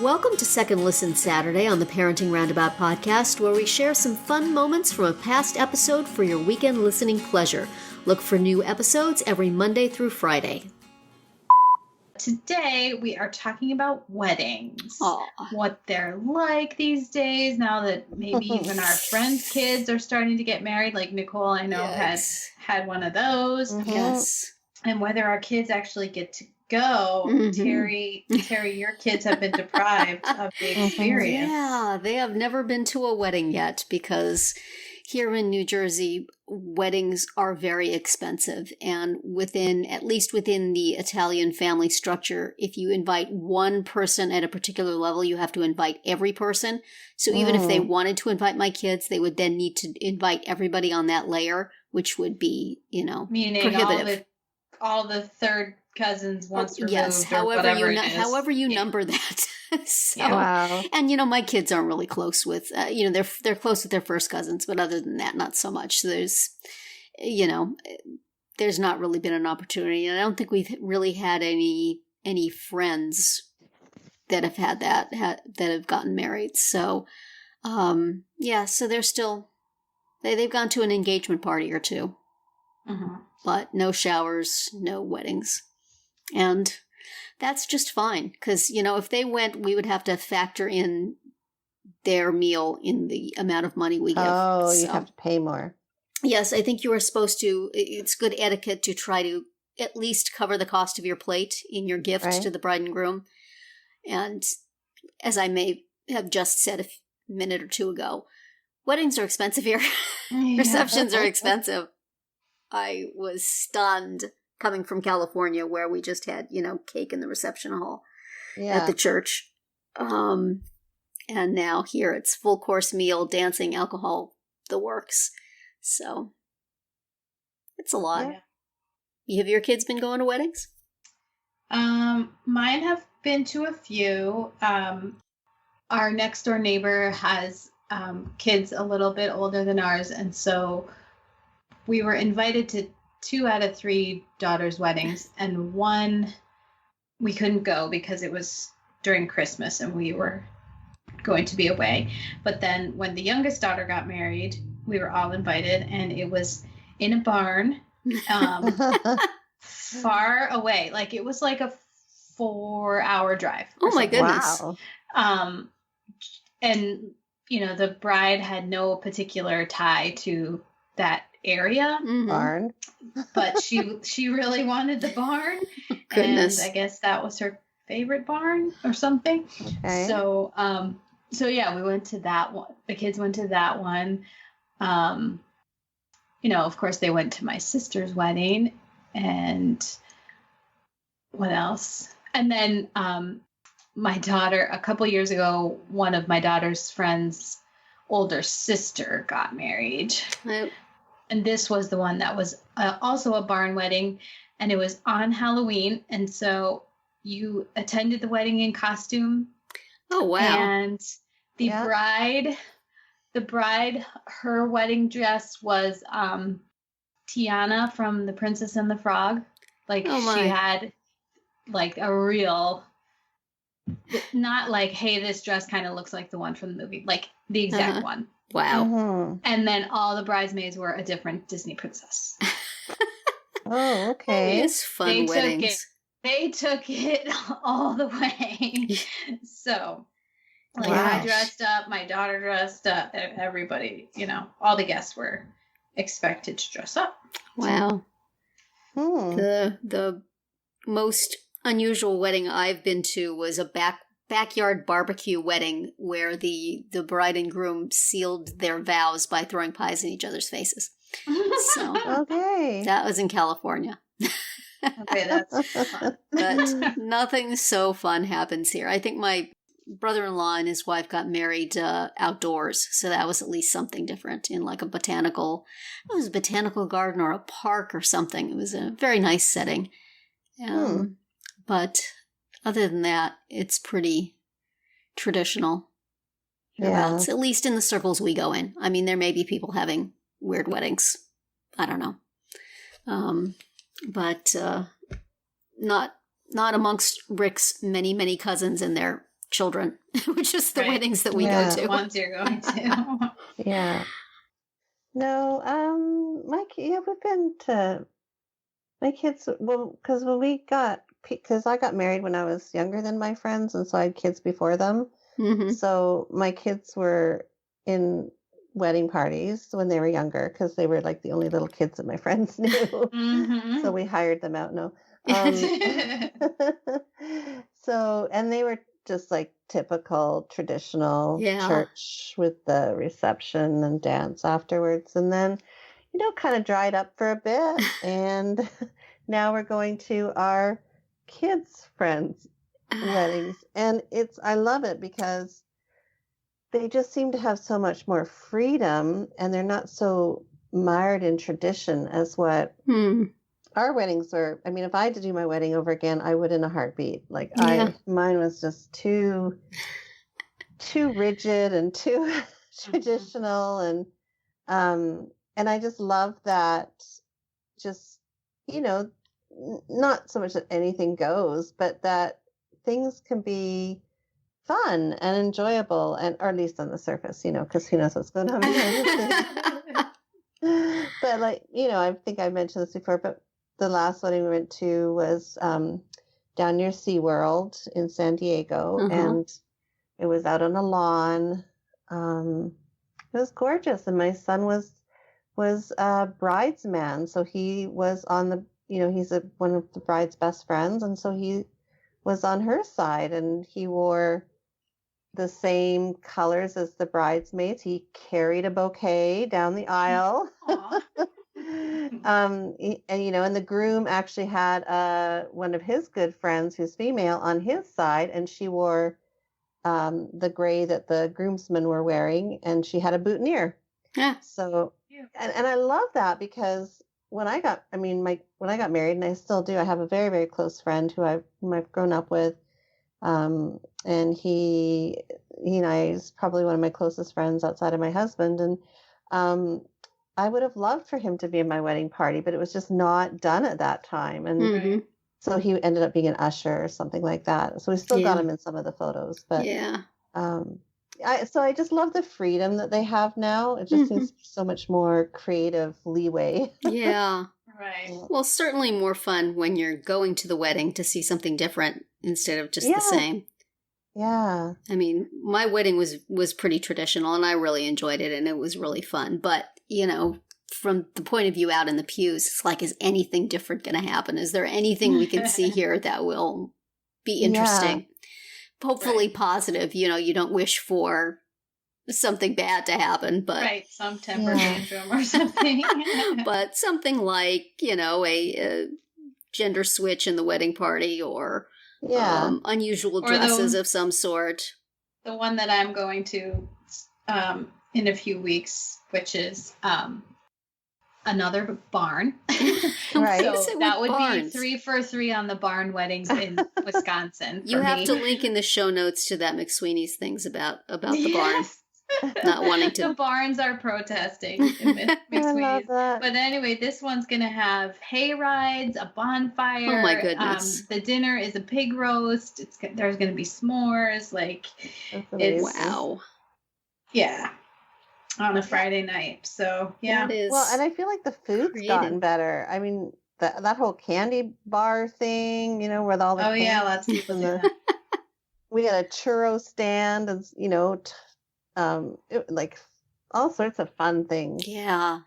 Welcome to Second Listen Saturday on the Parenting Roundabout podcast, where we share some fun moments from a past episode for your weekend listening pleasure. Look for new episodes every Monday through Friday. Today, we are talking about weddings. Aww. What they're like these days, now that maybe even our friends' kids are starting to get married. Like Nicole, I know, Yes. had one of those. Mm-hmm. Yes. And whether our kids actually get to go. Mm-hmm. Terry, your kids have been deprived of the experience. Yeah, they have never been to a wedding yet because here in New Jersey, weddings are very expensive. And at least within the Italian family structure, if you invite one person at a particular level, you have to invite every person. So even if they wanted to invite my kids, they would then need to invite everybody on that layer, which would be, meaning prohibitive. All the third cousins once removed. Yes, however you number that. So, wow. And my kids aren't really close with they're close with their first cousins, but other than that, not so much. So there's there's not really been an opportunity, and I don't think we've really had any friends that have had that have gotten married. So so they're still they've gone to an engagement party or two. Mm-hmm. But no showers, no weddings. And that's just fine. Because, if they went, we would have to factor in their meal in the amount of money we give. Oh, you have to pay more. Yes, I think you are supposed to. It's good etiquette to try to at least cover the cost of your plate in your gift to the bride and groom. And as I may have just said a minute or two ago, weddings are expensive here. Yeah. Receptions are expensive. I was stunned coming from California where we just had, cake in the reception hall at the church. And now here it's full course meal, dancing, alcohol, the works. So it's a lot. Yeah. Have your kids been going to weddings? Mine have been to a few. Our next door neighbor has kids a little bit older than ours, and so we were invited to 2 out of 3 daughters' weddings, and one we couldn't go because it was during Christmas and we were going to be away. But then when the youngest daughter got married, we were all invited, and it was in a barn far away. Like it was like a 4-hour drive. Oh my goodness. Wow. And, the bride had no particular tie to that area. Barn. But she really wanted the barn. Goodness. And I guess that was her favorite barn or something. Okay. So we went to that one. The kids went to that one. Of course they went to my sister's wedding, and what else? And then my daughter, a couple years ago, one of my daughter's friends' older sister got married. Yep. And this was the one that was also a barn wedding, and it was on Halloween. And so you attended the wedding in costume. Oh, wow. And the bride, her wedding dress was Tiana from The Princess and the Frog. Like she had like a real, not like, hey, this dress kind of looks like the one from the movie, like the exact one. Wow. Mm-hmm. And then all the bridesmaids were a different Disney princess. Oh, okay. It's fun weddings. They took it all the way. So, I dressed up, my daughter dressed up, everybody, all the guests were expected to dress up. Wow. The most unusual wedding I've been to was a backyard barbecue wedding where the bride and groom sealed their vows by throwing pies in each other's faces. So Okay. that was in California. Okay, that's fun. But nothing so fun happens here. I think my brother-in-law and his wife got married outdoors, so that was at least something different in like a botanical garden or a park or something. It was a very nice setting. But other than that, it's pretty traditional. Yeah. At least in the circles we go in. I mean, there may be people having weird weddings. I don't know. But not not amongst Rick's many, many cousins and their children, which is the weddings that we go The to. ones you're going to. Yeah. No, we've been to my kids. Well, because because I got married when I was younger than my friends, and so I had kids before them. Mm-hmm. So my kids were in wedding parties when they were younger because they were like the only little kids that my friends knew. Mm-hmm. So we hired them out. No. So, and they were just like typical traditional church with the reception and dance afterwards. And then, kind of dried up for a bit. And now we're going to our kids' friends' weddings. And I love it because they just seem to have so much more freedom and they're not so mired in tradition as what our weddings were. I mean, if I had to do my wedding over again, I would in a heartbeat. Like mine was just too rigid and too traditional. And I just love that just, not so much that anything goes, but that things can be fun and enjoyable, or at least on the surface, because who knows what's going on behind the scenes. But I think I mentioned this before, but the last wedding we went to was down near SeaWorld in San Diego, and it was out on a lawn. It was gorgeous, and my son was a bridesman, so he was on the, he's one of the bride's best friends, and so he was on her side, and he wore the same colors as the bridesmaids. He carried a bouquet down the aisle. And the groom actually had one of his good friends who's female on his side, and she wore the gray that the groomsmen were wearing, and she had a boutonniere. Yeah. So, and I love that because when I got married, and I still do, I have a very, very close friend who I've grown up with. And he is probably one of my closest friends outside of my husband. And, I would have loved for him to be in my wedding party, but it was just not done at that time. And so he ended up being an usher or something like that. So we still got him in some of the photos, but I just love the freedom that they have now. It just seems so much more creative leeway. Yeah. Right. Well, certainly more fun when you're going to the wedding to see something different instead of just the same. Yeah. I mean, my wedding was pretty traditional and I really enjoyed it and it was really fun. But, from the point of view out in the pews, it's like, is anything different going to happen? Is there anything we can see here that will be interesting? Yeah. Hopefully positive. You don't wish for something bad to happen, but some temper tantrum or something. But something like, a gender switch in the wedding party or unusual dresses of some sort. The one that I'm going to in a few weeks, which is another barn. Right. So that would be 3 for 3 on the barn weddings in Wisconsin. You have to link in the show notes to that McSweeney's things about the barn. Not wanting to. The barns are protesting in McSweeney's. But anyway, this one's going to have hay rides, a bonfire. Oh my goodness. The dinner is a pig roast. There's going to be s'mores. Wow. Yeah. On a Friday night. So, yeah. Well, and I feel like the food's gotten better. I mean, that whole candy bar thing, where all the lots of people do that. We had a churro stand and, like all sorts of fun things. Yeah.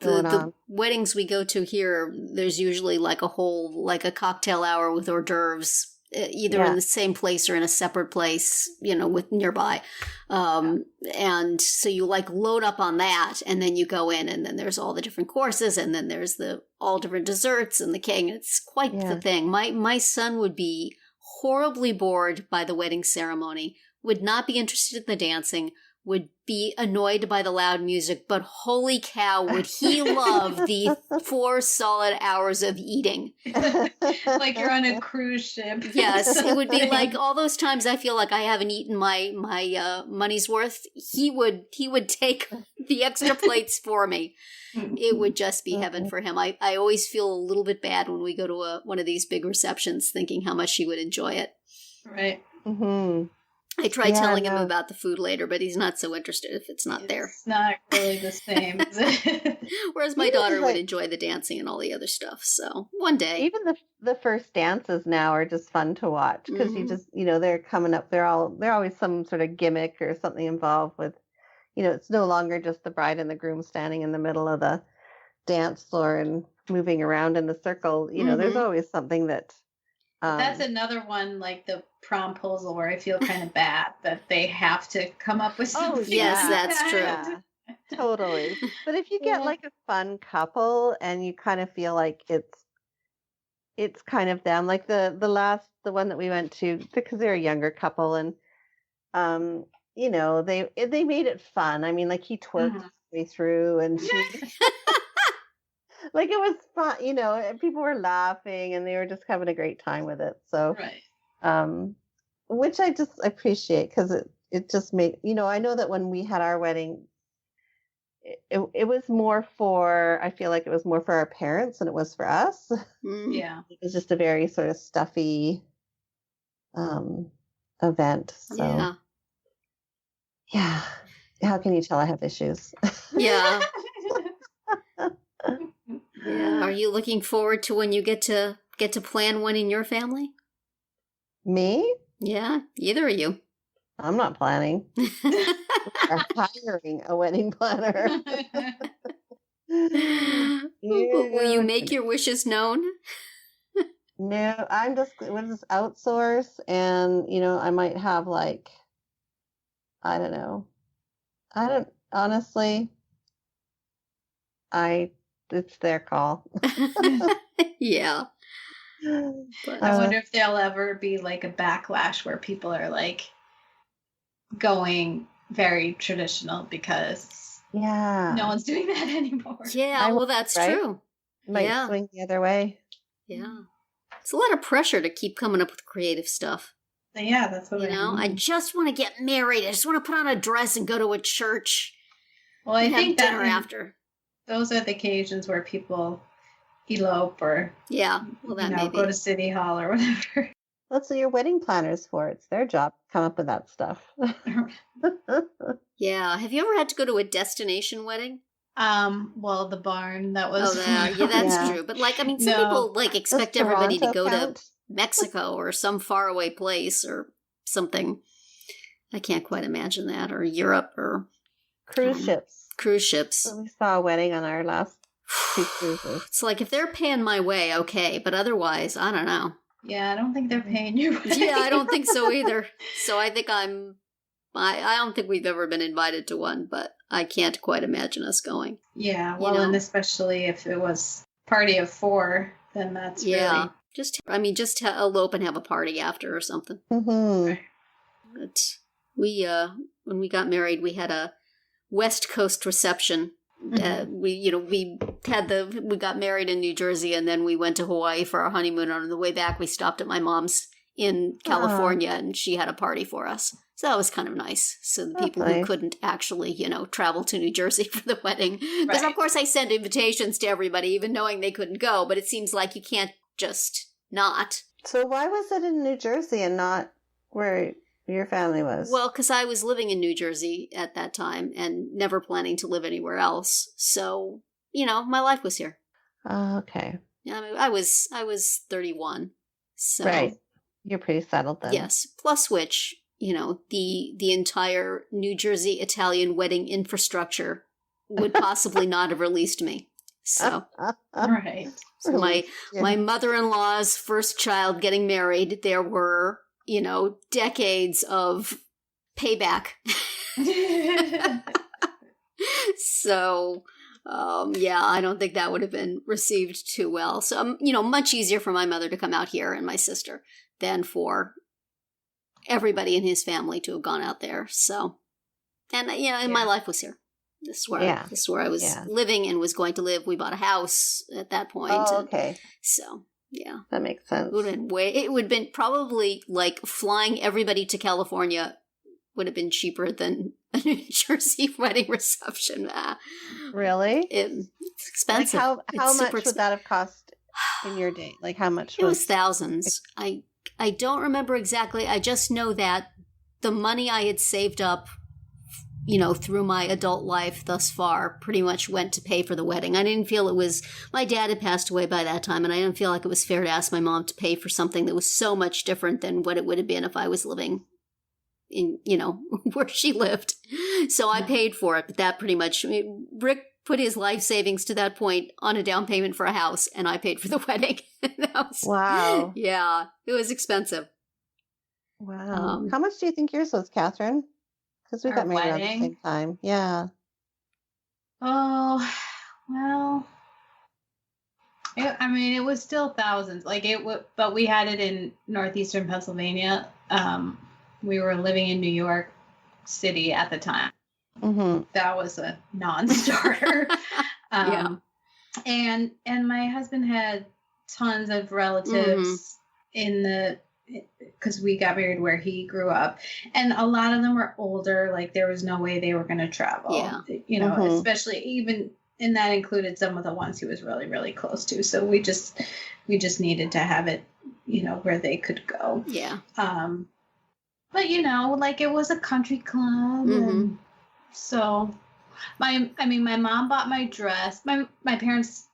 The weddings we go to here, there's usually like a cocktail hour with hors d'oeuvres, either in the same place or in a separate place, with nearby. And so you load up on that and then you go in and then there's all the different courses and then there's all different desserts and the cake. It's quite the thing. My son would be horribly bored by the wedding ceremony, would not be interested in the dancing, would be annoyed by the loud music, but holy cow, would he love the 4 solid hours of eating. Like you're on a cruise ship. Yes, it would be like all those times I feel like I haven't eaten my money's worth. He would take the extra plates for me. It would just be heaven for him. I always feel a little bit bad when we go to one of these big receptions, thinking how much he would enjoy it. Right. Mm-hmm. I tried telling him about the food later, but he's not so interested if it's not there. It's not really the same, is it? Whereas my daughter would enjoy the dancing and all the other stuff. So one day. Even the first dances now are just fun to watch because you just, they're coming up. They're always some sort of gimmick or something involved with, it's no longer just the bride and the groom standing in the middle of the dance floor and moving around in the circle. There's always something that. That's another one, like the promposal, where I feel kind of bad that they have to come up with something. Oh, yes, that's true. Yeah, totally. But if you get like a fun couple and you kind of feel like it's kind of them, like the one that we went to, because they're a younger couple, and they made it fun. I mean, like he twerked his way through, and she. Like it was fun, and people were laughing and they were just having a great time with it. So, right. Which I just appreciate because it just made, I know that when we had our wedding, it was more I feel like it was more for our parents than it was for us. Yeah. It was just a very sort of stuffy event. So, yeah. How can you tell I have issues? Yeah. Yeah. Are you looking forward to when you get to plan one in your family? Me? Yeah, either of you. I'm not planning. We're hiring a wedding planner. Will you make your wishes known? No, we'll just outsource, and I might have like, I don't know. Honestly, it's their call. Yeah. But I wonder if there'll ever be like a backlash where people are like going very traditional because no one's doing that anymore. Yeah, well, that's true. Might swing the other way. Yeah. It's a lot of pressure to keep coming up with creative stuff. Yeah, that's what I just want to get married. I just want to put on a dress and go to a church. Well, I think dinner after. Those are the occasions where people elope or go to City Hall or whatever. That's what your wedding planner's for. It's their job to come up with that stuff. Yeah. Have you ever had to go to a destination wedding? Well, the barn, that was... Oh, that's true. But some people expect everybody to go to Mexico or some faraway place or something. I can't quite imagine that. Or Europe or... Cruise ships. So we saw a wedding on our last 2 cruises. It's like if they're paying my way, okay, but otherwise, I don't know. Yeah, I don't think they're paying your way. Yeah, I don't think so either. So I think I don't think we've ever been invited to one, but I can't quite imagine us going. Yeah, well, and especially if it was party of 4, then that's really... Just elope and have a party after or something. Mm-hmm. But we, when we got married, we had a West Coast reception. We got married in New Jersey, and then we went to Hawaii for our honeymoon. On the way back, we stopped at my mom's in California, and she had a party for us. So that was kind of nice. So the people who couldn't actually, travel to New Jersey for the wedding. Because, of course, I sent invitations to everybody, even knowing they couldn't go. But it seems like you can't just not. So why was it in New Jersey and not where your family was? Well, because I was living in New Jersey at that time and never planning to live anywhere else. So, my life was here. Oh, okay. Yeah, I was 31. So right. You're pretty settled then. Yes. Plus which, the entire New Jersey Italian wedding infrastructure would possibly not have released me. So right. So my mother-in-law's first child getting married, there were decades of payback. So, I don't think that would have been received too well. So, much easier for my mother to come out here and my sister than for everybody in his family to have gone out there. So, And my life was here. This is where I was living and was going to live. We bought a house at that point. Oh, okay. So, yeah. That makes sense. It would have been probably like flying everybody to California would have been cheaper than a New Jersey wedding reception. Really? It's expensive. Like how much would that have cost in your day? Like how much? It was thousands. I don't remember exactly. I just know that the money I had saved up, through my adult life thus far, pretty much went to pay for the wedding. I didn't feel my dad had passed away by that time, and I didn't feel like it was fair to ask my mom to pay for something that was so much different than what it would have been if I was living in, where she lived. So I paid for it, but that pretty much, Rick put his life savings to that point on a down payment for a house, and I paid for the wedding. Wow. Yeah, it was expensive. Wow. How much do you think yours was, Catherine? Because we got married around the same time. Yeah. Oh, well, it was still thousands. But we had it in northeastern Pennsylvania. We were living in New York City at the time. Mm-hmm. That was a non-starter. And my husband had tons of relatives because we got married where he grew up, and a lot of them were older. Like there was no way they were going to travel. Yeah. Especially even, and that included some of the ones he was really, really close to. So we just needed to have it, where they could go. Yeah. But it was a country club, and so my mom bought my dress. My parents.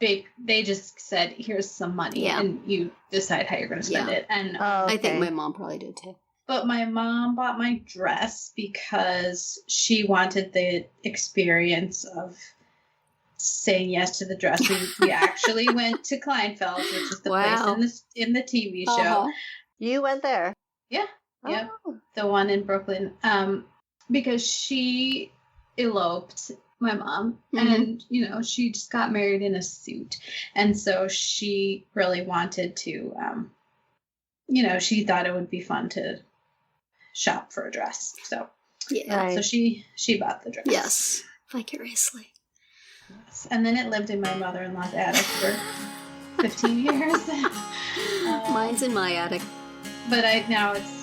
They just said, here's some money, and you decide how you're going to spend it. And I think my mom probably did too. But my mom bought my dress because she wanted the experience of saying yes to the dress. We actually went to Kleinfeld's, which is the place in the TV show. You went there? Yeah. Yep. The one in Brooklyn. Because she eloped, my mom, and she just got married in a suit, and so she really wanted to she thought it would be fun to shop for a dress, so so she bought the dress. Yes, vicariously. Yes. And then it lived in my mother-in-law's attic for 15 years. Mine's in my attic, but now it's